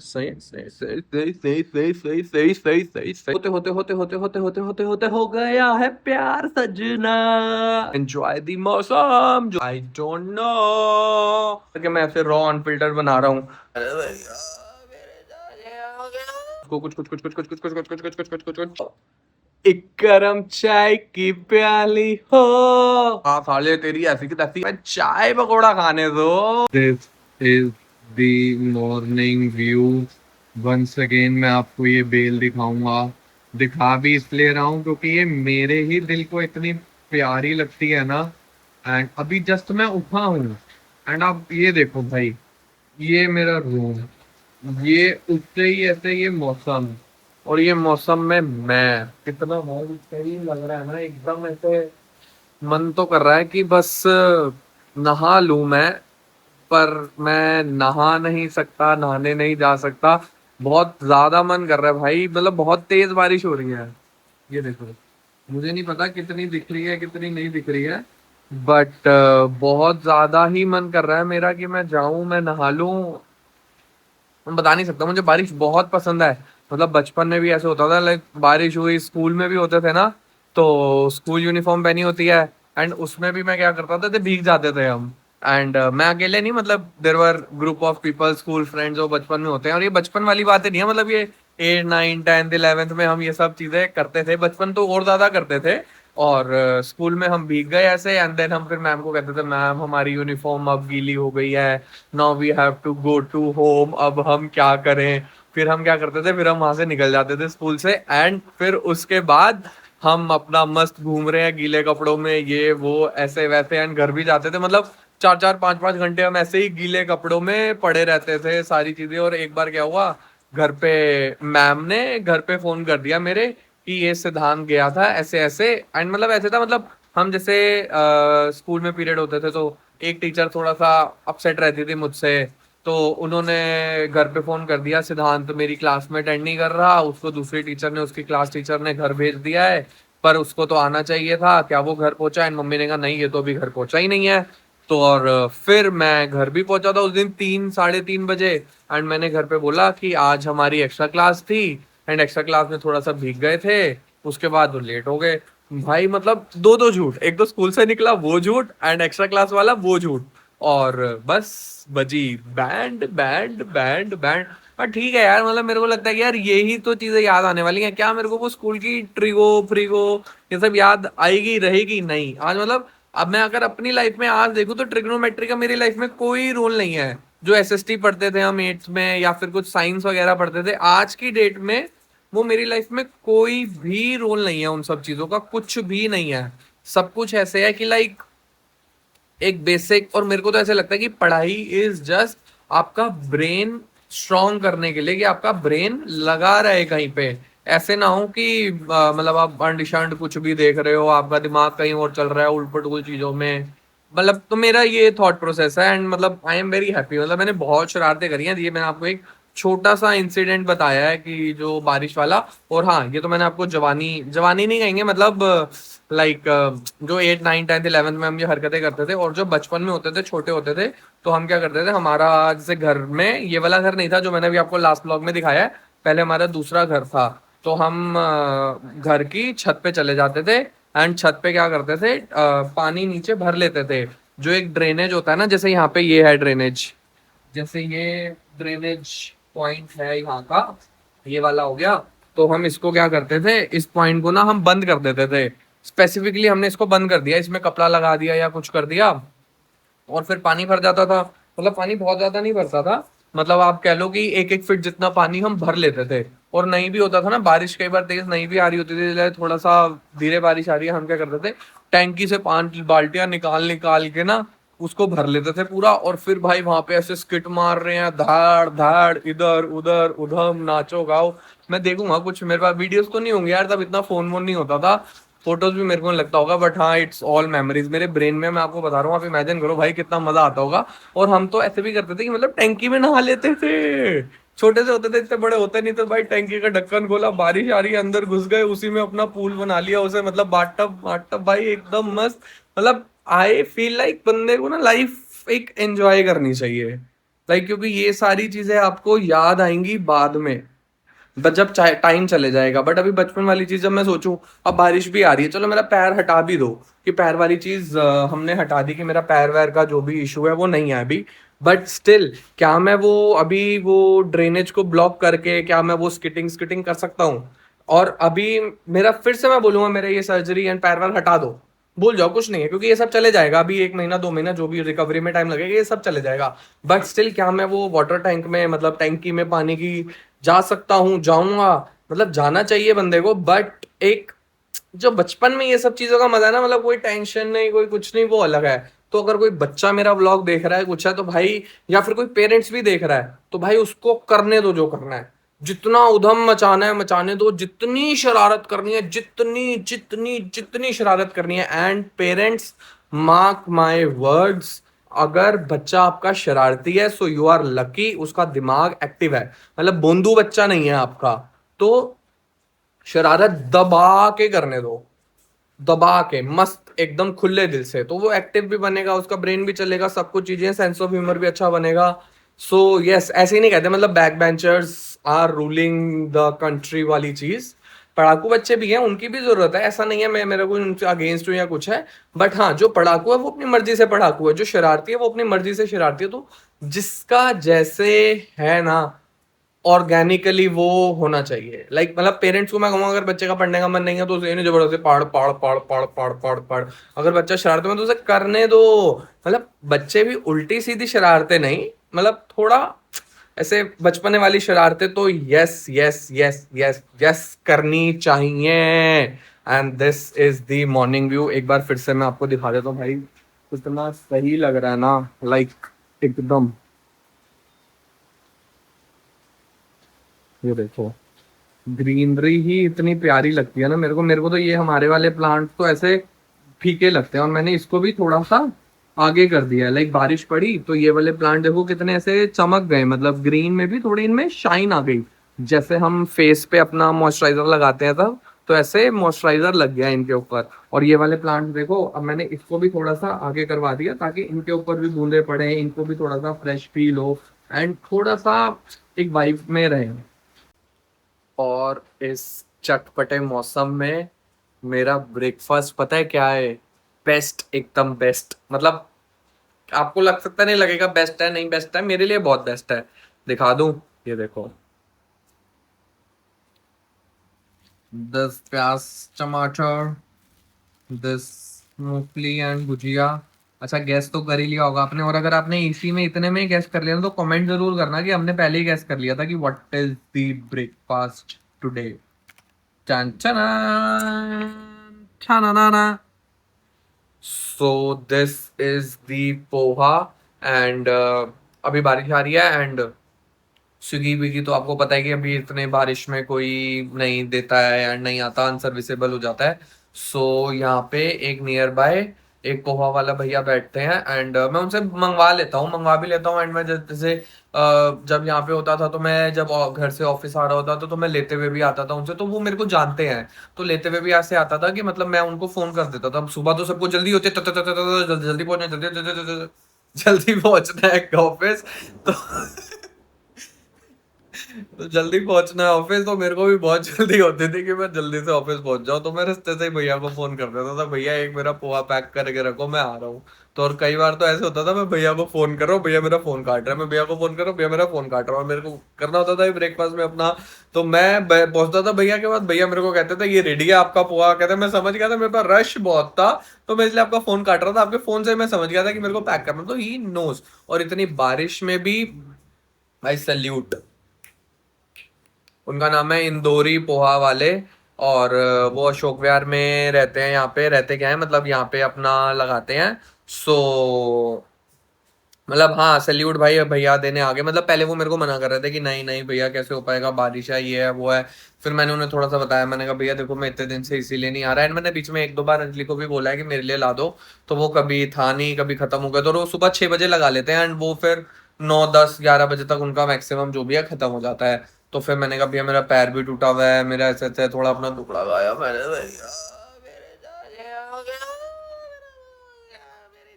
सही सही सही सही सही सही सही सही सही सही सही होते होते होते होते होते होते होते होते हो गया है प्यार सजना। एंजॉय द मौसम जो आई डोंट नो कि मैं ऐसे रॉ अनफिल्टर बना रहा हूँ। अरे भैया, मेरे जाने आ गया। कुछ कुछ कुछ कुछ कुछ कुछ कुछ कुछ कुछ कुछ कुछ कुछ कुछ कुछ एक गरम चाय की प्याली हो। हाँ साले तेरी ऐसी की तैसी मैं चाय पकौड़ा खाने दो। This is the morning view. Once again मैं आपको ये बेल दिखाऊंगा। दिखा भी इसलिए रहा हूँ क्योंकि ये मेरे ही दिल को इतनी प्यारी लगती है ना। एंड अभी जस्ट मैं उठा हूँ। एंड आप ये देखो भाई, ये मेरा रूम, ये उठते ही ऐसे ये मौसम, और ये मौसम में मैं कितना बहुत सही लग रहा है ना, एकदम ऐसे मन तो कर रहा है कि बस नहा लूं मैं। पर मैं नहा नहीं सकता, नहाने नहीं जा सकता। बहुत ज्यादा मन कर रहा है भाई, मतलब बहुत तेज बारिश हो रही है। ये देखो, मुझे नहीं पता कितनी दिख रही है कितनी नहीं दिख रही है, बट बहुत ज्यादा ही मन कर रहा है मेरा कि मैं जाऊं, मैं नहा लूं। मैं बता नहीं सकता, मुझे बारिश बहुत पसंद है। मतलब बचपन में भी ऐसे होता था, लाइक बारिश हुई स्कूल में भी होते थे ना, तो स्कूल यूनिफॉर्म पहनी होती है, एंड उसमें भी मैं क्या करता था, तो भीग जाते थे हम। एंड मैं अकेले नहीं, मतलब there were group of people, school friends जो बचपन में होते हैं। और ये बचपन वाली बातें नहीं है, मतलब ये 8 9 10 11th में हम ये सब चीजें करते थे, बचपन तो और ज्यादा करते थे। और स्कूल में हम भीग गए ऐसे, एंड देन हम फिर मैम को कहते थे, मैम हमारी यूनिफॉर्म अब गीली हो गई है, now we have to go to home, अब हम क्या करें। फिर हम क्या करते थे, फिर हम वहां से निकल जाते थे स्कूल से, एंड फिर उसके बाद हम अपना मस्त घूम रहे हैं गीले कपड़ों में, ये वो ऐसे वैसे, एंड घर भी जाते थे। मतलब 4 4 5 5 घंटे हम ऐसे ही गीले कपड़ों में पड़े रहते थे सारी चीजें। और एक बार क्या हुआ, घर पे मैम ने घर पे फोन कर दिया मेरे कि ये सिद्धांत गया था ऐसे ऐसे। एंड मतलब ऐसे था, मतलब हम जैसे स्कूल में पीरियड होते थे, तो एक टीचर थोड़ा सा अपसेट रहती थी मुझसे, तो उन्होंने घर पे फोन कर दिया, सिद्धांत मेरी क्लास में अटेंड नहीं कर रहा, उसको दूसरी टीचर ने, उसकी क्लास टीचर ने घर भेज दिया है, पर उसको तो आना चाहिए था, क्या वो घर पहुंचा? एंड मम्मी ने कहा नहीं, ये तो अभी घर पहुंचा ही नहीं है। तो और फिर मैं घर भी पहुंचा था उस दिन 3 साढ़े 3 बजे। एंड मैंने घर पे बोला कि आज हमारी एक्स्ट्रा क्लास थी, एंड एक्स्ट्रा क्लास में थोड़ा सा भीग गए थे, उसके बाद वो लेट हो गए। भाई मतलब दो दो झूठ, एक तो स्कूल से निकला वो झूठ, एंड एक्स्ट्रा क्लास वाला वो झूठ, और बस बजी बैंड बैंड बैंड बैंड। पर ठीक है यार, मतलब मेरे को लगता है कि यार यही तो चीजें याद आने वाली हैं क्या मेरे को, वो स्कूल की ट्रिगो फ्रिगो ये सब याद आएगी रहेगी नहीं आज। मतलब अब मैं अगर अपनी लाइफ में आज देखूं तो ट्रिग्नोमेट्री का मेरी लाइफ में कोई रोल नहीं है। जो एसएसटी पढ़ते थे हम 8th में, या फिर कुछ साइंस वगैरह पढ़ते थे, आज की डेट में वो मेरी लाइफ में कोई भी रोल नहीं है, उन सब चीजों का कुछ भी नहीं है। सब कुछ ऐसे है कि लाइक एक बेसिक, और मेरे को तो ऐसे लगता है कि पढ़ाई इज जस्ट आपका ब्रेन स्ट्रॉन्ग करने के लिए, कि आपका ब्रेन लगा रहे कहीं पे। ऐसे ना हो कि मतलब आप अंडिशंड कुछ भी देख रहे हो, आपका दिमाग कहीं और चल रहा है उल्ट पुल्ट चीजों में। मतलब तो मेरा ये थॉट प्रोसेस है, एंड मतलब आई एम वेरी हैप्पी। मतलब मैंने बहुत शरारतें करी हैं, ये मैंने आपको एक छोटा सा इंसिडेंट बताया है कि जो बारिश वाला। और हाँ, ये तो मैंने आपको जवानी जवानी नहीं कहेंगे, मतलब लाइक जो 8 9 10 11th में हम ये हरकतें करते थे, और जो बचपन में होते थे, छोटे होते थे, तो हम क्या करते थे, हमारा जैसे घर में ये वाला घर नहीं था जो मैंने अभी आपको लास्ट ब्लॉग में दिखाया है, पहले हमारा दूसरा घर था। तो हम घर की छत पे चले जाते थे, एंड छत पे क्या करते थे, पानी नीचे भर लेते थे। जो एक ड्रेनेज होता है ना, जैसे यहाँ पे ये है ड्रेनेज, जैसे ये ड्रेनेज पॉइंट है यहाँ का, ये वाला हो गया। तो हम इसको क्या करते थे, इस पॉइंट को ना हम बंद कर देते थे। स्पेसिफिकली हमने इसको बंद कर दिया, इसमें कपड़ा लगा दिया या कुछ कर दिया, और फिर पानी भर जाता था। मतलब पानी बहुत ज्यादा नहीं भरता था, मतलब आप कह लो कि 1 1 फीट जितना पानी हम भर लेते थे। और नहीं भी होता था ना, बारिश कई बार तेज नहीं भी आ रही होती थी, थोड़ा सा धीरे बारिश आ रही है, हम क्या करते थे, टैंकी से 5 बाल्टियां निकाल निकाल के ना उसको भर लेते थे पूरा। और फिर भाई वहां पे ऐसे स्किट मार रहे हैं, धाड़ धाड़, इधर उधर उधम, नाचो गाओ। मैं देखूंगा कुछ, मेरे पास वीडियोस तो नहीं होंगे यार, तब इतना फोन वोन नहीं होता था, फोटोज भी मेरे को नहीं लगता होगा, बट हाँ इट्स ऑल मेमोरीज मेरे ब्रेन में। मैं आपको बता रहा हूँ, आप इमेजिन करो भाई कितना मजा आता होगा। और हम तो ऐसे भी करते थे कि मतलब टैंकी में नहा लेते थे, छोटे से होते थे, इतने बड़े होते नहीं, तो भाई टैंकी का ढक्कन खोला, बारिश आ रही है, अंदर घुस गए, उसी में अपना पूल बना लिया उसे, मतलब बाटअप बाटअप भाई एकदम मस्त। मतलब आई फील लाइक बंदे को ना लाइफ एक एंजॉय करनी चाहिए। लाइक क्योंकि ये सारी चीजें आपको याद आएंगी बाद में, जब टाइम चले जाएगा। बट अभी बचपन वाली चीज जब मैं सोचूं, अब बारिश भी आ रही है, चलो मेरा पैर हटा भी दो, कि पैर वाली चीज हमने हटा दी, कि मेरा पैर वैर का जो भी इशू है वो नहीं है अभी। बट स्टिल क्या मैं वो अभी वो ड्रेनेज को ब्लॉक करके क्या मैं वो स्किटिंग स्किटिंग कर सकता हूँ? और अभी मेरा फिर से मैं बोलूंगा मेरा ये सर्जरी एंड पैर वैर हटा दो, भूल जाओ, कुछ नहीं है, क्योंकि ये सब चले जाएगा। अभी 1 महीना 2 महीना जो भी रिकवरी में टाइम लगेगा ये सब चले जाएगा। बट स्टिल क्या मैं वो वाटर टैंक में, मतलब टैंकी में पानी की जा सकता हूँ? जाऊंगा, मतलब जाना चाहिए बंदे को। बट एक जो बचपन में ये सब चीजों का मजा है ना, मतलब कोई टेंशन नहीं, कोई कुछ नहीं, वो अलग है। तो अगर कोई बच्चा मेरा व्लॉग देख रहा है कुछ है तो भाई, या फिर कोई पेरेंट्स भी देख रहा है तो भाई उसको करने दो जो करना है, जितना उधम मचाना है मचाने दो, जितनी शरारत करनी है, जितनी जितनी जितनी शरारत करनी है। And parents, mark my words, अगर बच्चा आपका शरारती है सो यू आर लकी, उसका दिमाग एक्टिव है, मतलब बोंदू बच्चा नहीं है आपका। तो शरारत दबा के करने दो, दबा के मस्त एकदम खुले दिल से, तो वो एक्टिव भी बनेगा, उसका ब्रेन भी चलेगा, सब कुछ चीजें, सेंस ऑफ ह्यूमर भी अच्छा बनेगा। सो यस, ऐसे ही नहीं कहते मतलब back benchers are ruling the country वाली चीज। पढ़ाकू बच्चे भी हैं, उनकी भी जरूरत है, ऐसा नहीं है मैं मेरे को उनसे अगेंस्ट हूँ या कुछ है। बट हाँ, जो पढ़ाकू है वो अपनी मर्जी से पढ़ाकू है, जो शरारती है वो अपनी मर्जी से शरारती है। तो जिसका जैसे है ना, ऑर्गेनिकली वो होना चाहिए। लाइक मतलब पेरेंट्स को मैं कहूँगा, अगर बच्चे का पढ़ने का मन नहीं है तो उसे नहीं जबरदस्ती पढ़ पढ़ पढ़ पढ़ पढ़ पढ़ पढ़। अगर बच्चा शरारते में तो उसे करने दो। मतलब बच्चे भी उल्टी सीधी शरारते नहीं, मतलब थोड़ा ऐसे बचपने वाली शरारतें तो yes yes yes yes yes करनी चाहिए। And this is the morning view. एक बार फिर से मैं आपको दिखा देता हूँ भाई, कितना सही लग रहा है ना, लाइक एकदम। ये देखो, ग्रीनरी ही इतनी प्यारी लगती है ना मेरे को तो ये हमारे वाले प्लांट तो ऐसे फीके लगते हैं, और मैंने इसको भी थोड़ा सा आगे कर दिया है। लाइक बारिश पड़ी तो ये वाले प्लांट देखो कितने ऐसे चमक गए, मतलब ग्रीन में भी थोड़ी इनमें शाइन आ गई। जैसे हम फेस पे अपना मॉइस्चराइजर लगाते हैं तब, तो ऐसे मॉइस्चराइजर लग गया इनके ऊपर। और ये वाले प्लांट देखो, अब मैंने इसको भी थोड़ा सा आगे करवा दिया ताकि इनके ऊपर भी बूंदे पड़े, इनको भी थोड़ा सा फ्रेश फील हो, एंड थोड़ा सा एक वाइब में रहे। और इस चटपटे मौसम में मेरा ब्रेकफास्ट पता है क्या है? बेस्ट, एकदम बेस्ट। मतलब आपको लग सकता नहीं लगेगा बेस्ट है, नहीं बेस्ट है, मेरे लिए बहुत बेस्ट है। दिखा दूं? ये देखो, 10 प्याज टमाटर, दिस मूंगफली एंड भुजिया। अच्छा, गैस तो कर ही लिया होगा आपने, और अगर आपने इसी में इतने में ही गैस कर लिया ना, तो कमेंट जरूर करना कि हमने पहले ही गैस कर लिया था कि what is the breakfast today. Dun, ta-da, so this is the poha. And अभी बारिश आ रही है, एंड स्विगी विगी तो आपको पता है कि अभी इतने बारिश में कोई नहीं देता है एंड नहीं आता, अनसर्विसेबल हो जाता है। सो यहाँ पे एक नियर बाय एक पोहा वाला भैया बैठते हैं, एंड मैं उनसे मंगवा लेता हूँ, मंगवा भी लेता हूँ। एंड मैं जैसे जब यहाँ पे होता था, तो मैं जब घर से ऑफिस आ रहा होता था तो मैं लेते हुए भी आता था उनसे, तो वो मेरे को जानते हैं। तो लेते हुए भी ऐसे आता था कि मतलब मैं उनको फोन कर देता था। सुबह तो सबको जल्दी होती है, जल्दी पहुंचना, जल्दी पहुंचना है ऑफिस। तो तो जल्दी पहुंचना है ऑफिस, तो मेरे को भी बहुत जल्दी होती थी कि मैं जल्दी से ऑफिस पहुंच जाऊं। तो मैं रास्ते से ही भैया को फोन कर देता था, भैया एक मेरा पोहा पैक करके रखो, मैं आ रहा हूँ। तो और कई बार तो ऐसे होता था, मैं भैया को फोन कर रहा हूँ, भैया मेरा फोन काट रहा है, मैं भैया को फोन कर रहा हूँ, भैया मेरा फोन काट रहा है, और मेरे को करना होता था ब्रेकफास्ट में अपना। तो मैं पहुंचता था भैया के पास, भैया मेरे को कहते थे ये रेडी है आपका पोहा, कहते मैं समझ गया था मेरे पास रश बहुत था, तो मैं इसलिए आपका फोन काट रहा था, आपके फोन से मैं समझ गया था कि मेरे को पैक करना, तो ही नोज। और इतनी बारिश में भी भाई सल्यूट। उनका नाम है इंदौरी पोहा वाले, और वो अशोक विहार में रहते हैं। यहाँ पे रहते क्या है, मतलब यहाँ पे अपना लगाते हैं। सो मतलब हाँ, सैल्यूट भाई, भैया देने आ गए। मतलब पहले वो मेरे को मना कर रहे थे कि नहीं नहीं भैया कैसे हो पाएगा, बारिश है, ये है वो है। फिर मैंने उन्हें थोड़ा सा बताया, मैंने कहा भैया देखो मैं इतने दिन से इसीलिए नहीं आ रहा है। एंड मैंने बीच में 1-2 बार अंजलि को भी बोला है कि मेरे लिए ला दो, तो वो कभी था नहीं, कभी खत्म हो गया। तो वो सुबह 6 बजे लगा लेते हैं, एंड वो फिर 9, 10, 11 बजे तक उनका मैक्सिमम जो भी है खत्म हो जाता है। तो फिर मैंने कहा भैया मेरा पैर भी टूटा हुआ है, मेरा ऐसे ऐसे थोड़ा अपना टुकड़ा गाया मैंने, भैया मेरे जाने हो गया, मेरी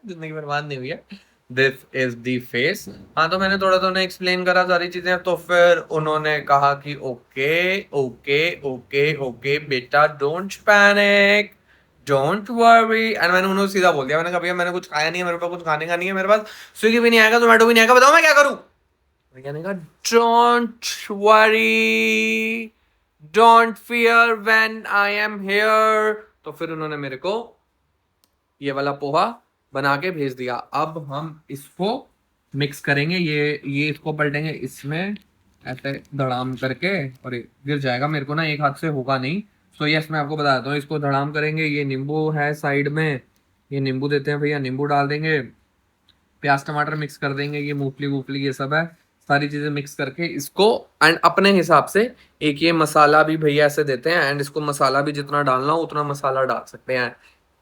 जिंदगी बर्बाद नहीं हुई है। This is the face. हाँ, तो मैंने थोड़ा तो उन्हें एक्सप्लेन करा सारी चीजें, तो फिर उन्होंने कहा कि ओके ओके ओके ओके बेटा, don't panic, don't worry. And मैंने उन्हें सीधा बोल दिया, मैंने कहा भैया मैंने कुछ खाया नहीं है, मेरे पास कुछ खाने का नहीं है, मेरे पास स्विगी भी नहीं आएगा, जोमेटो भी नहीं आएगा, बताओ मैं क्या करूं। मैंने कहा don't worry, don't fear when I am here. तो फिर उन्होंने मेरे को ये वाला पोहा बना के भेज दिया। अब हम इसको मिक्स करेंगे, ये इसको पलटेंगे इसमें ऐसे धड़ाम करके, और ये गिर जाएगा, मेरे को ना एक हाथ से होगा नहीं। सो यस, मैं आपको बताता हूँ, इसको धड़ाम करेंगे। ये नींबू है साइड में, ये नींबू देते हैं भैया, नींबू डाल देंगे, प्याज टमाटर मिक्स कर देंगे, ये मूंगफली वूफली ये सब है, सारी चीजें मिक्स करके इसको, एंड अपने हिसाब से एक ये मसाला भी भैया ऐसे देते हैं, एंड इसको मसाला भी जितना डालना हो उतना मसाला डाल सकते हैं।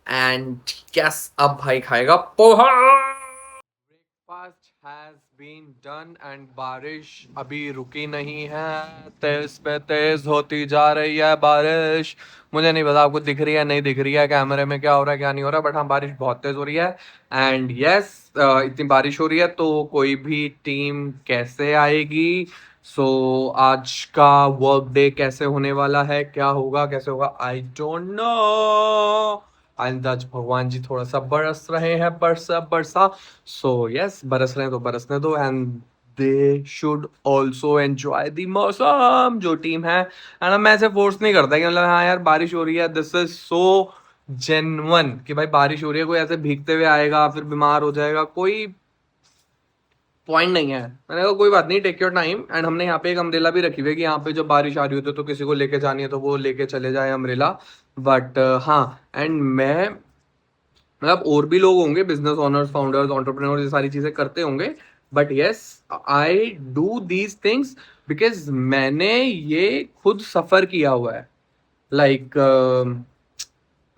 एंड यस, अब भाई खाएगा poha. Breakfast has been done and बारिश अभी रुकी नहीं है, तेज पे तेज होती जा रही है बारिश। मुझे नहीं पता आपको दिख रही है नहीं दिख रही है कैमरे में क्या हो रहा है क्या नहीं हो रहा, बट हाँ बारिश बहुत तेज हो रही है। एंड यस, इतनी बारिश हो रही है तो कोई भी टीम कैसे आएगी। सो आज का वर्क डे कैसे होने वाला है, क्या होगा कैसे होगा, आई डोंट नो। आज भगवान जी थोड़ा सा बरस रहे हैं, बरसा बरसा। सो यस, बरस रहे हैं तो बरसने दो, and they should also enjoy the मौसम, जो टीम है। एंड मैं ऐसे फोर्स नहीं करता कि मतलब हाँ यार बारिश हो रही है, दिस इज सो जेन्युइन कि भाई बारिश हो रही है, कोई ऐसे भीगते हुए आएगा फिर बीमार हो जाएगा, कोई पॉइंट नहीं है। मैंने कहा कोई बात नहीं, टेक योर टाइम। एंड हमने यहाँ पे एक अम्ब्रेला भी रखी हुई है कि यहाँ पे जब बारिश आ रही होती है तो किसी को लेके जानी है तो वो लेके चले जाए अम्ब्रेला। बट हाँ, एंड मैं मतलब और भी लोग होंगे, बिजनेस ओनर्स, फाउंडर्स, एंटरप्रेन्योर्स, ये सारी चीजें करते होंगे, but yes, I do these things because मैंने ये खुद सफर किया हुआ है। लाइक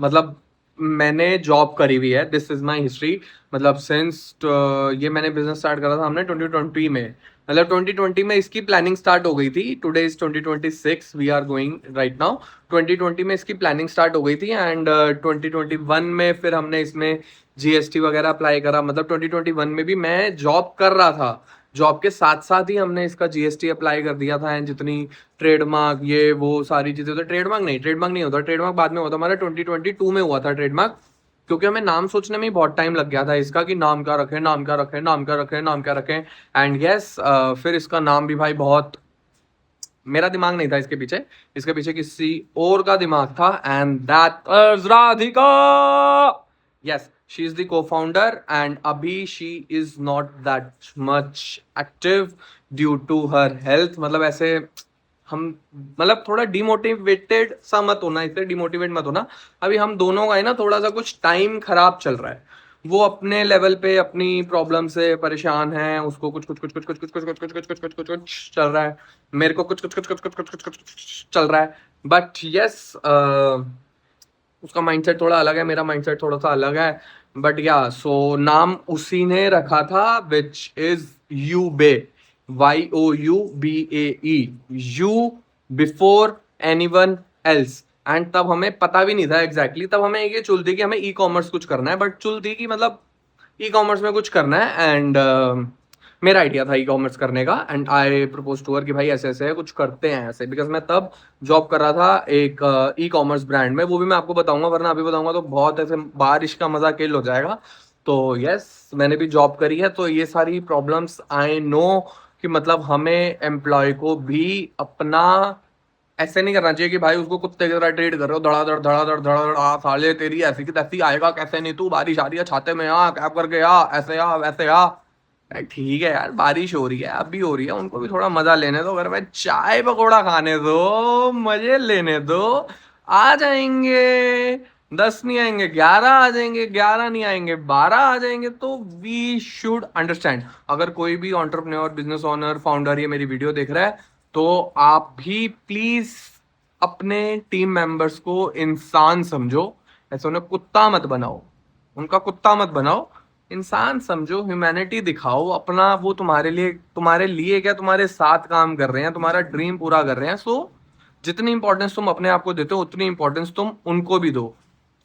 मतलब मैंने जॉब करी हुई है, दिस इज माई हिस्ट्री। मतलब सिंस ये मैंने बिजनेस स्टार्ट करा था हमने 2020 में, मतलब 2020 में इसकी प्लानिंग स्टार्ट हो गई थी। Today is 2026, we are going right now. 2020 में इसकी प्लानिंग स्टार्ट हो गई थी, एंड 2021 में फिर हमने इसमें जीएसटी वगैरह अप्लाई करा। मतलब 2021 में भी मैं जॉब कर रहा था, जॉब के साथ साथ ही हमने इसका जीएसटी अप्लाई कर दिया था। एंड जितनी ट्रेडमार्क ये वो सारी चीजें, तो ट्रेडमार्क नहीं होता, ट्रेडमार्क बाद में होता, हमारा 2022 में हुआ था ट्रेडमार्क, क्योंकि हमें नाम सोचने में ही बहुत टाइम लग गया था इसका कि नाम क्या रखें नाम क्या रखें नाम क्या रखें नाम क्या रखें। एंड यस, फिर इसका नाम भी भाई बहुत, मेरा दिमाग नहीं था इसके पीछे, इसके पीछे किसी और का दिमाग था, and that is Radhika. Yes, she is the co-founder, and अभी she is not that much active due to her health। मतलब ऐसे हम मतलब थोड़ा डिमोटिवेटेड सा मत होना, इससे डिमोटिवेट मत होना। अभी हम दोनों का है ना थोड़ा सा कुछ टाइम खराब चल रहा है, वो अपने लेवल पे अपनी प्रॉब्लम से परेशान है, उसको कुछ कुछ कुछ कुछ कुछ कुछ कुछ कुछ कुछ कुछ कुछ कुछ कुछ कुछ चल रहा है, मेरे को कुछ कुछ कुछ कुछ कुछ कुछ कुछ कुछ चल रहा है। बट यस, उसका माइंडसेट थोड़ा अलग है, मेरा माइंडसेट थोड़ा सा अलग है। बट या सो नाम उसी ने रखा था, which is Youbae, YOUBAE, you before anyone else. And तब हमें पता भी नहीं था एग्जैक्टली, तब हमें ये चुल थी कि हमें ई कॉमर्स कुछ करना है, बट चुल थी कि मतलब ई कॉमर्स में कुछ करना है। एंड मेरा आइडिया था ई कॉमर्स करने का, and I propose to her कि भाई ऐसे ऐसे है कुछ करते हैं ऐसे, बिकॉज मैं तब जॉब कर रहा था एक ई कॉमर्स ब्रांड में, वो भी मैं आपको बताऊंगा, वरना अभी बताऊंगा तो बहुत ऐसे बारिश का मजा किल हो जाएगा। तो यस, मैंने भी जॉब करी है, तो ये सारी प्रॉब्लम्स आई नो कि मतलब हमें एम्प्लॉय को भी अपना ऐसे नहीं करना चाहिए कि भाई उसको कुत्ते की तरह ट्रीट कर रहे हो, धड़ाधड़ धड़ाधड़ धड़ाधड़, आ साले तेरी ऐसी की तैसी, आएगा कैसे नहीं तू, बारिश आ रही है छाते में आ, कैब करके आ, ऐसे आ वैसे आ। ठीक है यार, बारिश हो रही है, अब भी हो रही है, उनको भी थोड़ा मजा लेने दो, घर में चाय पकौड़ा खाने दो, मजे लेने दो। आ जाएंगे, 10 नहीं आएंगे, 11 आ जाएंगे, 11 नहीं आएंगे, 12 आ जाएंगे, तो वी शुड अंडरस्टैंड। अगर कोई भी एंटरप्रेन्योर, बिजनेस ओनर, फाउंडर ये मेरी वीडियो देख रहा है, तो आप भी प्लीज अपने टीम मेंबर्स को इंसान समझो, ऐसे उन्हें कुत्ता मत बनाओ, उनका कुत्ता मत बनाओ, इंसान समझो, ह्यूमैनिटी दिखाओ अपना। वो तुम्हारे लिए क्या, तुम्हारे साथ काम कर रहे हैं, तुम्हारा ड्रीम पूरा कर रहे हैं। सो जितनी इंपॉर्टेंस तुम अपने आप को देते हो उतनी इंपॉर्टेंस तुम उनको भी दो।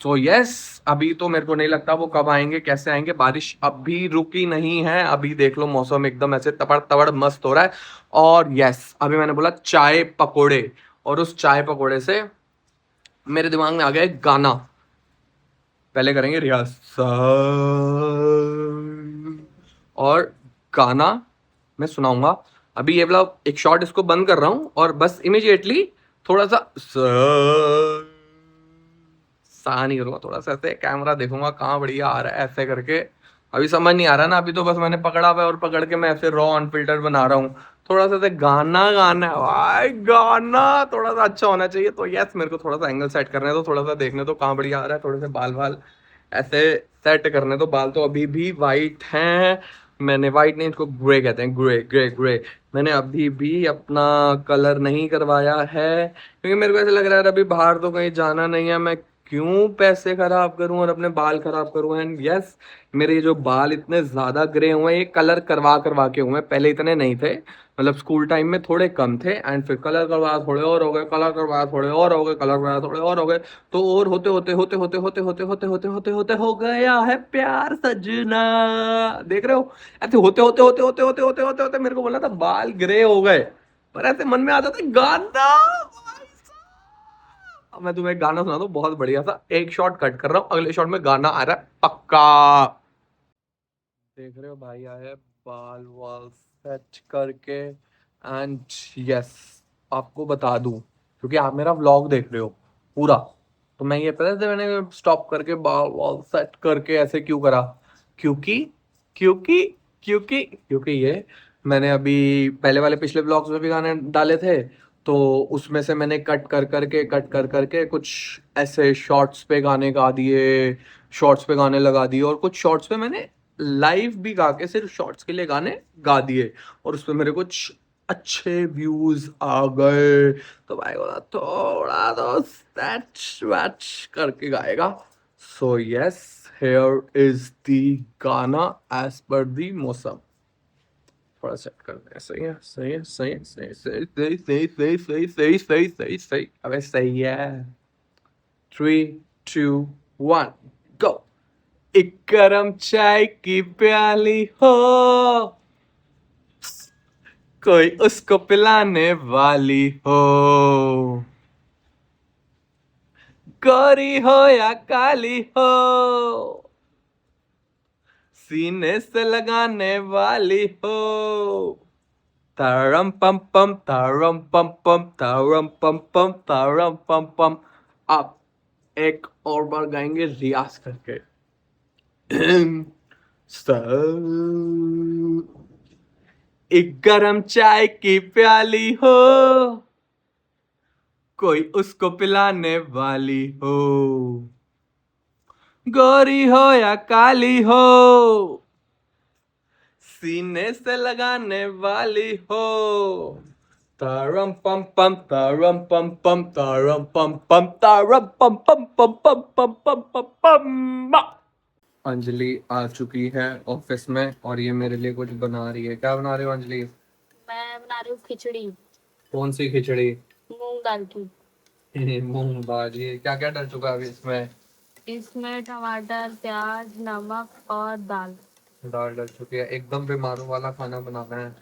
सो यस, अभी तो मेरे को नहीं लगता वो कब आएंगे कैसे आएंगे। बारिश अभी रुकी नहीं है, अभी देख लो मौसम एकदम ऐसे तबड़ तबड़ मस्त हो रहा है। और यस, अभी मैंने बोला चाय पकोड़े, और उस चाय पकोड़े से मेरे दिमाग में आ गया एक गाना। पहले करेंगे रिहर्सल, और गाना मैं सुनाऊंगा। अभी ये वाला एक शॉट इसको बंद कर रहा हूं, और बस इमिजिएटली थोड़ा सा सा नहीं करूंगा, थोड़ा सा ऐसे कैमरा देखूंगा कहाँ बढ़िया आ रहा है ऐसे करके। अभी समझ नहीं आ रहा ना, अभी तो बस मैंने पकड़ा हुआ है और पकड़ के मैं ऐसे रॉ अनफिल्टर बना रहा हूँ। थोड़ा सा ऐसे गाना गाना है भाई, गाना थोड़ा सा अच्छा होना चाहिए। तो यस, मेरे को थोड़ा सा एंगल सेट करने दो, थोड़ा सा देखने तो कहाँ बढ़िया आ रहा है, थोड़े से बाल बाल ऐसे सेट करने तो। बाल तो अभी भी वाइट हैं, मैंने वाइट नहीं, इसको ग्रे कहते हैं, ग्रे ग्रे ग्रे। मैंने अभी भी अपना कलर नहीं करवाया है, क्योंकि मेरे को ऐसा लग रहा है अभी बाहर तो कहीं जाना नहीं है, मैं क्यों पैसे खराब करूं और अपने बाल खराब करूं। एंड यस, मेरे ये जो बाल इतने ज्यादा ग्रे हुए हैं, ये कलर करवा करवा के हुए हैं, पहले इतने नहीं थे। मतलब स्कूल टाइम में थोड़े कम थे, एंड फिर कलर करवाया थोड़े और हो गए, कलर करवाया थोड़े और हो गए, कलर करवाया थोड़े और हो गए। तो और होते होते होते होते होते होते होते होते होते होते हो गया है प्यार सजना। देख रहे हो, ऐसे होते होते होते होते होते होते होते होते मेरे को बोला था बाल ग्रे हो गए, पर ऐसे मन में आता था गाना। अब मैं तुम्हें एक गाना सुना दूं बहुत बढ़िया सा, एक शॉट कट कर रहा हूँ, अगले शॉट में गाना आ रहा है पक्का। देख रहे हो भाई आए बाल वाल सेट करके। एंड यस, आपको बता दूं, क्योंकि आप मेरा व्लॉग देख रहे हो पूरा, तो मैं ये पता है मैंने स्टॉप करके बाल वाल सेट करके ऐसे क्यों करा। क्योंकि क्योंकि क्योंकि ये मैंने अभी पहले वाले पिछले व्लॉग्स में भी गाने डाले थे, तो उसमें से मैंने कट कर करके कुछ ऐसे शॉर्ट्स पे गाने गा दिए, शॉर्ट्स पे गाने लगा दिए, और कुछ शॉर्ट्स पे मैंने लाइव भी गा के सिर्फ शॉर्ट्स के लिए गाने गा दिए, और उसपे मेरे कुछ अच्छे व्यूज आ गए। तो भाई बोला थोड़ा तो स्टैच वैच करके गाएगा। So yes, here is the गाना एज पर द मौसम। थोड़ा सेट करते हैं, सही है सही है सही है सही सही सही सही सही सही सही सही सही सही, अबे सही है। 3 2 1 गो। एक गरम चाय की प्याली हो, कोई उसको पिलाने वाली हो, गोरी हो या काली हो, सीने से लगाने वाली हो। तारम पम पम तारम पम पम तारम पम पम तारम पम पम। आप एक और बार गाएंगे रियाज करके। एक गरम चाय की प्याली हो, कोई उसको पिलाने वाली हो, गोरी हो या काली हो, सीने से लगाने वाली हो। तारम पम पम तारम पम पम तारम पम पम तारम पम पम पम पम पम पम पम पम। अंजलि आ चुकी है ऑफिस में, और ये मेरे लिए कुछ बना रही है। क्या बना रही हो अंजलि? मैं बना रही हूँ खिचड़ी। कौन सी खिचड़ी? मूंग दाल की। मूंग दाल। ये क्या क्या डल चुका है अभी इसमें? इसमें टमाटर, प्याज, नमक और दाल। दाल डल चुकी है, एकदम बीमारों वाला खाना बनाना है।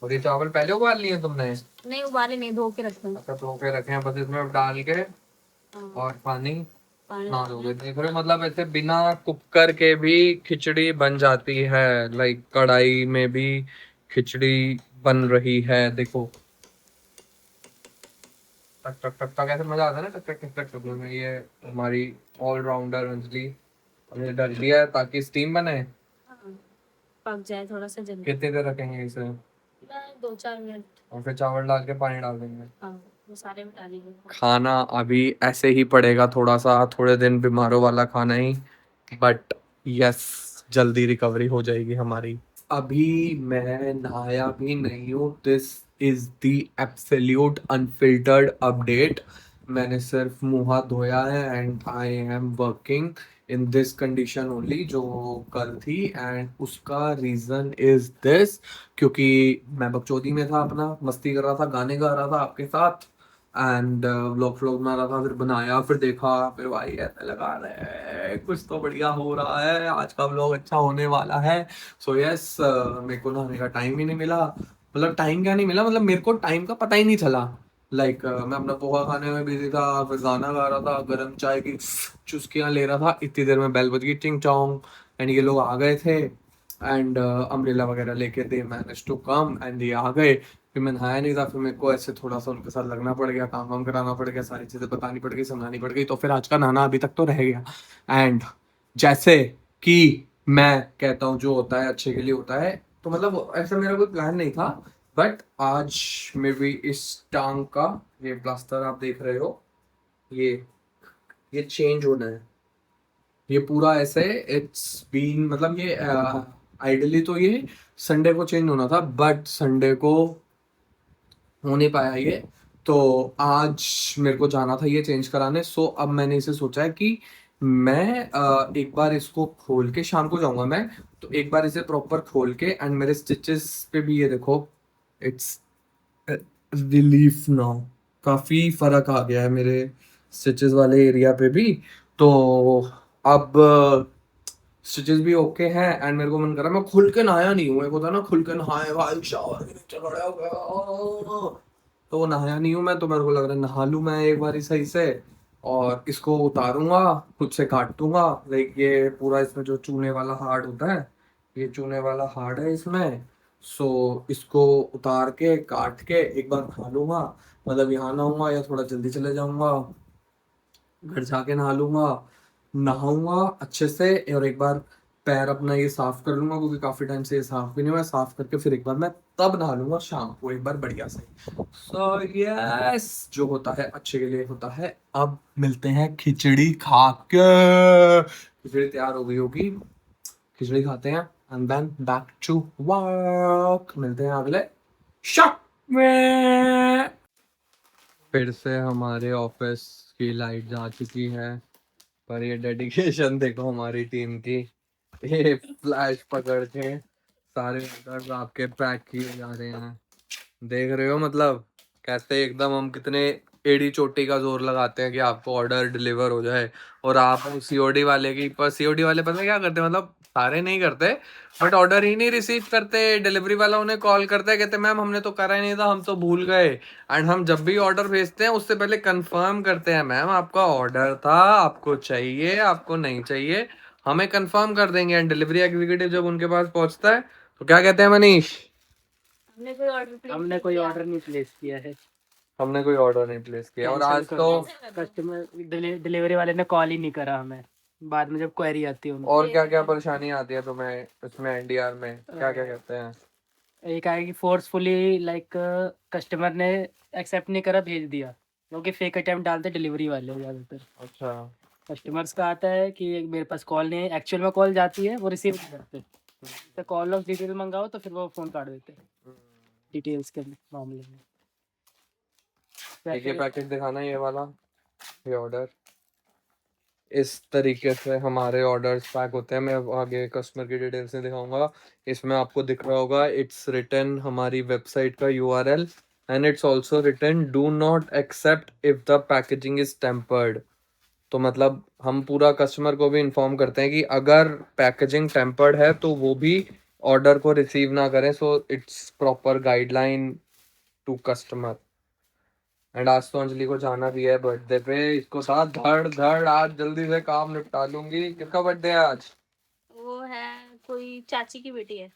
और ये चावल पहले उबाल लिए हैं तुमने? नहीं उबाले नहीं, धो के रखे हैं। अच्छा, धो के रखे हैं, बस इसमें डाल के हाँ, और पानी पानी ना डाल दोगे। के। देख रहे हो, मतलब ऐसे बिना कुकर के भी खिचड़ी बन जाती है, लाइक कढ़ाई में भी खिचड़ी बन रही है। देखो टक टक टक टक ऐसे मजा आता है ना, टक टक टक टक टक में। ये हमारी ऑलराउंडर अंजलि हमने डाल दिया है ताकि स्टीम बने। हाँ, पक जाए थोड़ा सा जल्दी। कितनी देर रखेंगे इसे? 2-4 मिनट। और फिर चावल डाल के पानी डाल देंगे। हाँ, वो सारे में डालेंगे। खाना अभी ऐसे ही पड़ेगा थोड़ा सा, थोड़े दिन बीमारों वाला खाना ही, बट यस, जल्दी रिकवरी हो जाएगी हमारी। अभी मैं नहाया भी नहीं हूँ, this is the absolute unfiltered update. मैंने सिर्फ मुंह हाथ धोया है, and I am working in this condition only जो कल थी। एंड उसका रीजन इज दिस, क्योंकि मैं बकचोदी में था, अपना मस्ती कर रहा था, गाने गा रहा था आपके साथ, एंड व्लॉग बना रहा था, फिर बनाया, फिर देखा, फिर भाई ऐसा लगा रहे कुछ तो बढ़िया हो रहा है, आज का व्लॉग अच्छा होने वाला है। सो यस, मेरे को नहाने का टाइम ही नहीं मिला, मतलब टाइम क्या नहीं मिला, मतलब मेरे को टाइम का पता ही नहीं चला। मैं अपना पोहा खाने में बिजी था, फिर गाना गा रहा था, गर्म चाय की चुस्कियां ले रहा था, इतनी देर में बेल बज गई टिंग चोंग, एंड ये लोग आ गए थे, एंड अम्ब्रेला वगैरह लेके they manage to come, and ये आ गए। फिर मैं नहाया नहीं था, फिर मेरे को ऐसे थोड़ा सा उनके साथ लगना पड़ गया, काम वाम कराना पड़ गया, सारी चीज़ें बतानी पड़ गई, समझानी पड़ गई, तो फिर आज का नहाना अभी तक तो रह गया। एंड जैसे कि मैं कहता हूँ जो होता है अच्छे के लिए होता है, तो मतलब ऐसा मेरा कोई प्लान नहीं था, बट आज मे बी इस टांग का ये प्लास्टर आप देख रहे हो, ये ये चेंज होना है, ये पूरा ऐसे इट्स बीन, मतलब ये आइडली तो ये संडे को चेंज होना था, बट संडे को हो नहीं पाया ये, तो आज मेरे को जाना था ये चेंज कराने। सो अब मैंने इसे सोचा है कि मैं एक बार इसको खोल के, शाम को जाऊंगा मैं, तो एक बार इसे प्रॉपर खोल के, एंड मेरे स्टिचेस पे भी ये देखो, इट्स रिलीफ नाउ, काफी फर्क आ गया है मेरे स्टिचेस वाले एरिया पे भी। तो अब स्टिचेस भी ओके हैं, एंड मेरे को मन कर रहा है, मैं खुल के नहाया नहीं हूँ, मेरे को था ना खुल के नहाए भाई, शावर के नीचे खड़ा हो गया, तो वो नहाया नहीं हूँ मैं, तो मेरे को लग रहा है नहा लूँ मैं एक बार सही से, और इसको उतारूंगा, खुद से काट दूंगा, लाइक ये पूरा इसमें जो चूने वाला हार्ड होता है, ये चूने वाला हार्ड है इसमें। सो इसको उतार के काट के एक बार नहा लूंगा, मतलब यहाँ नहाऊंगा या थोड़ा जल्दी चले जाऊंगा, घर जाके नहा लूंगा, नहाऊंगा अच्छे से, और एक बार पैर अपना ये साफ कर लूंगा, क्योंकि काफी टाइम से ये साफ भी नहीं हुआ, साफ करके फिर एक बार मैं तब नहा लूंगा शाम को एक बार बढ़िया से। सो यस, जो होता है अच्छे के लिए होता है। अब मिलते हैं खिचड़ी खा के, खिचड़ी तैयार हो गई होगी, खिचड़ी खाते हैं, and then back to work, मिलते हैं अगले शॉट में। फिर से हमारे ऑफिस की लाइट जा चुकी है, पर ये डेडिकेशन देखो हमारी टीम की, ये फ्लैश पकड़ के सारे ऑर्डर्स आपके पैक किए जा रहे हैं, देख रहे हो, मतलब कैसे एकदम हम कितने एड़ी चोटी का जोर लगाते हैं कि आपको ऑर्डर डिलीवर हो जाए, और आप सीओडी वाले की, पर सीओडी वाले पता है क्या करते हैं, मतलब सारे नहीं करते, बट ऑर्डर ही नहीं रिसीव करते, डिलीवरी वाला उन्हें कॉल करता है, कहते मैम हमने तो करा ही नहीं था, हम तो भूल गए, एंड हम जब भी ऑर्डर भेजते हैं उससे पहले कंफर्म करते हैं, मैम आपका ऑर्डर था, आपको चाहिए आपको नहीं चाहिए, हमें कंफर्म कर देंगे, एंड डिलीवरी एग्जीक्यूटिव जब उनके पास पहुंचता है तो क्या कहते हैं मनीष, हमने कोई ऑर्डर नहीं प्लेस किया है, हमने कोई ऑर्डर नहीं प्लेस किया, और आज तो कस्टमर डिलीवरी वाले ने कॉल ही नहीं करा हमें, बाद में जब क्वेरी आती है उनको। और क्या क्या परेशानी आती है तुम्हें इसमें, एनडीआर में क्या क्या कहते हैं? एक आया कि फोर्सफुली लाइक कस्टमर ने एक्सेप्ट नहीं करा, भेज दिया, क्योंकि फेक अटेम्प्ट डालते डिलीवरी वाले ज्यादातर। अच्छा, कस्टमर्स का आता है कि मेरे पास कॉल नहीं है, एक्चुअल में कॉल जाती है वो रिसीव नहीं करते, तो कॉल ऑफ डिटेल मंगाओ तो फिर वो फोन काट देते हैं डिटेल्स के मामले में। एक ये पैकेट दिखाना, ये वाला, ये ऑर्डर, इस तरीके से हमारे ऑर्डर्स पैक होते हैं, मैं आगे कस्टमर की डिटेल्स नहीं दिखाऊंगा, इसमें आपको दिख रहा होगा इट्स रिटन हमारी वेबसाइट का URL, and it's also written do not accept if the packaging is tampered, तो मतलब हम पूरा कस्टमर को भी इन्फॉर्म करते हैं कि अगर पैकेजिंग टेम्पर्ड है तो वो भी ऑर्डर को रिसीव ना करें, so it's proper guideline to customer. And आज तो अंजलि को जाना भी है बर्थडे पे, इसको साथ धड़ धड़ आज जल्दी से काम निपटा लूंगी। किसका बर्थडे है आज? वो है कोई चाची की बेटी है।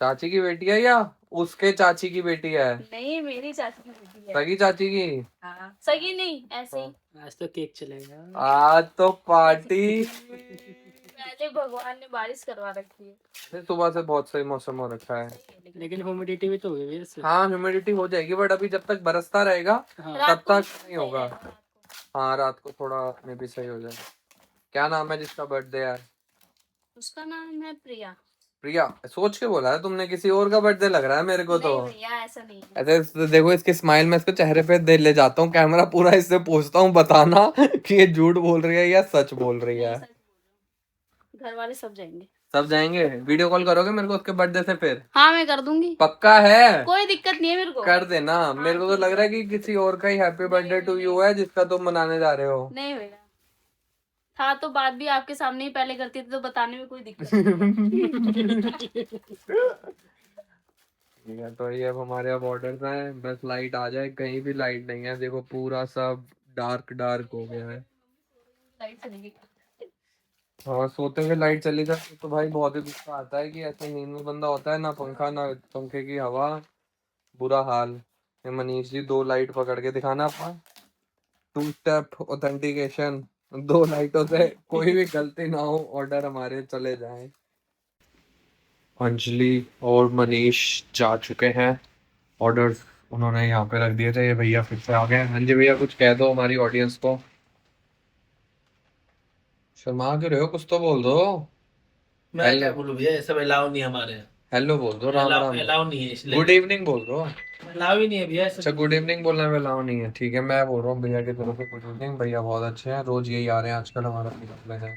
चाची की बेटी है या उसके चाची की बेटी है? नहीं, मेरी चाची की बेटी है। सगी चाची की? हाँ, सगी नहीं, ऐसे ही। आज तो केक चलेगा, आज तो पार्टी। पहले भगवान ने बारिश करवा रखी है। सुबह से बहुत सही मौसम हो रखा है, लेकिन ह्यूमिडिटी भी तो हुई है इससे। हाँ ह्यूमिडिटी हो जाएगी, बट अभी जब तक बरसता रहेगा तब तक नहीं होगा। हाँ रात को थोड़ा में भी सही हो जाएगा। क्या नाम है जिसका बर्थडे है? उसका नाम है प्रिया। प्रिया? सोच के बोला है तुमने, किसी और का बर्थडे लग रहा है मेरे को तो। नहीं भैया, ऐसा नहीं है। ऐसे देखो इसके स्माइल में, इसको चेहरे पे दे ले जाता हूँ कैमरा पूरा, इससे पूछता हूँ बताना कि ये झूठ बोल रही है या सच बोल रही है। घर वाले सब जाएंगे। सब जाएंगे, वीडियो कॉल करोगे मेरे को उसके बर्थडे से फिर? हाँ मैं कर दूंगी, पक्का है? कोई दिक्कत नहीं है मेरे को। कर देना, मेरे को तो लग रहा है कि किसी और का ही हैप्पी बर्थडे टू यू है जिसका तुम मनाने जा रहे हो। नहीं भैया, था तो बात भी आपके सामने ही पहले करती थी, तो बताने में कोई दिक्कत नहीं। ठीक है, तो ये अब हमारे अब ऑर्डर हैं, बस लाइट आ जाए। कहीं भी लाइट नहीं है, देखो पूरा सब डार्क डार्क हो गया है। लाइट चलेगी। हाँ, सोते हुए लाइट चली जाती तो भाई बहुत ही गुस्सा आता है कि ऐसे नींद में बंदा होता है, ना पंखा ना पंखे की हवा, बुरा हाल। ये मनीष जी 2 लाइट पकड़ के दिखाना अपना 2 स्टेप ऑथेंटिकेशन, 2 लाइटों से कोई भी गलती ना हो, ऑर्डर हमारे चले जाएं। अंजलि और मनीष जा चुके हैं, ऑर्डर्स उन्होंने यहाँ पे रख दिए थे, ये भैया फिर से आ गए। हाँ जी भैया, कुछ कह दो हमारी ऑडियंस को। शर्मा क्यों रहे हो, कुछ तो बोल दो। मैं क्या बोलूं भैया, ये सब अलाउ नहीं है हमारे यहाँ। हेलो बोल दो, राम राम। अलाउ नहीं है इसलिए। गुड इवनिंग बोल दो। अलाउ ही नहीं है भैया। अच्छा, गुड इवनिंग बोलने में अलाउ नहीं है, ठीक है। मैं बोल रहा हूँ भैया की तरफ से गुड इवनिंग। भैया बहुत अच्छे हैं, रोज यही आ रहे हैं आजकल हमारा पिकअप लेने।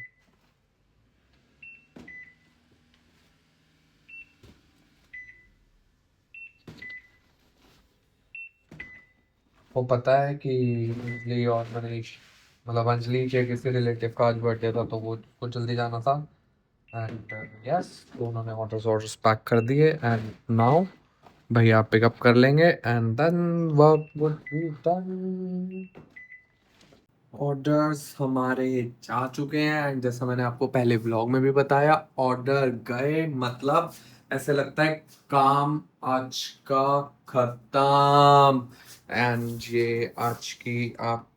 वो पता है कि अंजलि और मनीष, मतलब अंजलि के किसी रिलेटिव का आज बर्थडे था, तो वो उसको जल्दी जाना था। एंड यस, तो उन्होंने ऑर्डर्स पैक कर दिए एंड नाउ भैया पिकअप कर लेंगे and then work would be done. Orders हमारे जा चुके हैं एंड जैसा मैंने आपको पहले व्लॉग में भी बताया, ऑर्डर गए मतलब ऐसे लगता है काम आज का खत्म। एंड ये आज की आप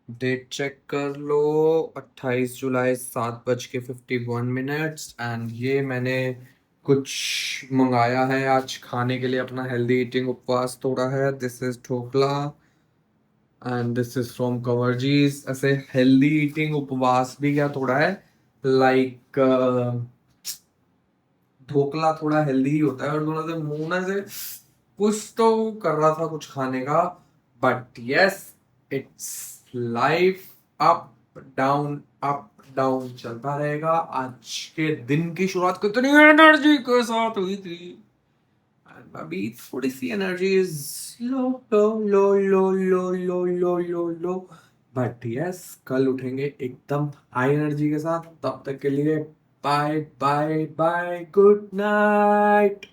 डेट चेक कर लो, 28 जुलाई 7:51। एंड ये मैंने कुछ मंगाया है आज खाने के लिए, अपना हेल्दी ईटिंग उपवास तोड़ा है। This is dhokla and this is from कवर्जीज। ऐसे हेल्दी ईटिंग उपवास भी क्या थोड़ा है, लाइक ढोकला थोड़ा हेल्दी ही होता है, और थोड़ा सा मुंह ना से कुछ तो कर रहा था कुछ खाने का। But yes, it's life, up down चलता रहेगा। आज के दिन की शुरुआत कितनी एनर्जी के साथ हुई थी, अभी थोड़ी सी energy is low low low low low low low low low. But yes, कल उठेंगे एकदम हाई एनर्जी के साथ। तब तक के लिए bye bye bye, good night.